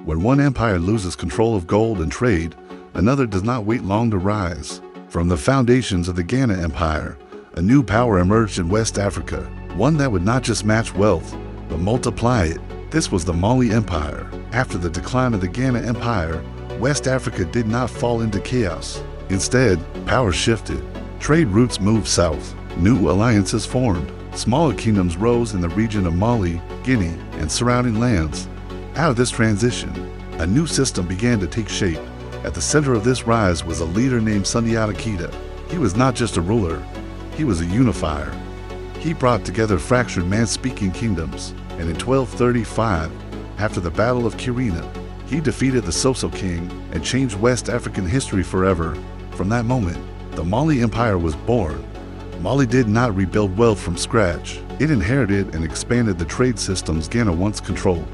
When one empire loses control of gold and trade, another does not wait long to rise. From the foundations of the Ghana Empire, a new power emerged in West Africa, one that would not just match wealth, but multiply it. This was the Mali Empire. After the decline of the Ghana Empire, West Africa did not fall into chaos. Instead, power shifted. Trade routes moved south. New alliances formed. Smaller kingdoms rose in the region of Mali, Guinea, and surrounding lands. Out of this transition, a new system began to take shape. At the center of this rise was a leader named Sundiata Keita. He was not just a ruler, he was a unifier. He brought together fractured man-speaking kingdoms, and in 1235, after the Battle of Kirina, he defeated the Soso king and changed West African history forever. From that moment, the Mali Empire was born. Mali did not rebuild wealth from scratch. It inherited and expanded the trade systems Ghana once controlled.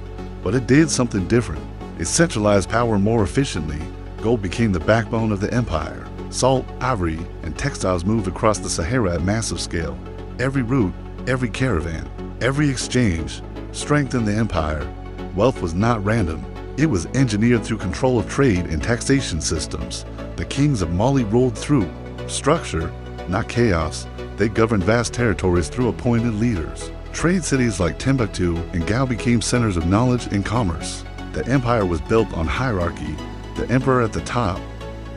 But it did something different. It centralized power more efficiently. Gold became the backbone of the empire. Salt, ivory, and textiles moved across the Sahara at massive scale. Every route, every caravan, every exchange strengthened the empire. Wealth was not random. It was engineered through control of trade and taxation systems. The kings of Mali ruled through structure, not chaos. They governed vast territories through appointed leaders. Trade cities like Timbuktu and Gao became centers of knowledge and commerce. The empire was built on hierarchy, the emperor at the top,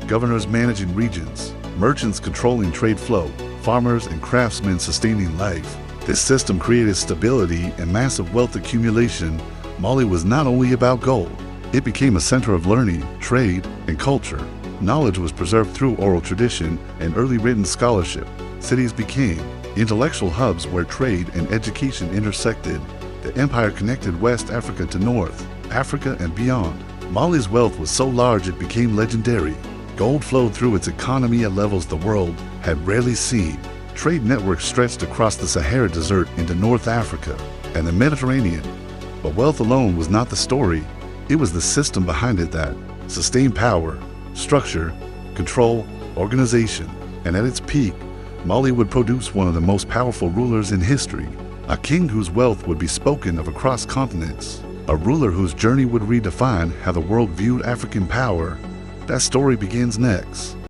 governors managing regions, merchants controlling trade flow, farmers and craftsmen sustaining life. This system created stability and massive wealth accumulation. Mali was not only about gold. It became a center of learning, trade, and culture. Knowledge was preserved through oral tradition and early written scholarship. Cities became intellectual hubs where trade and education intersected. The empire connected West Africa to North Africa and beyond. Mali's wealth was so large it became legendary. Gold flowed through its economy at levels the world had rarely seen. Trade networks stretched across the Sahara Desert into North Africa and the Mediterranean. But wealth alone was not the story. It was the system behind it that sustained power, structure, control, organization. And at its peak, Mali would produce one of the most powerful rulers in history, a king whose wealth would be spoken of across continents, a ruler whose journey would redefine how the world viewed African power. That story begins next.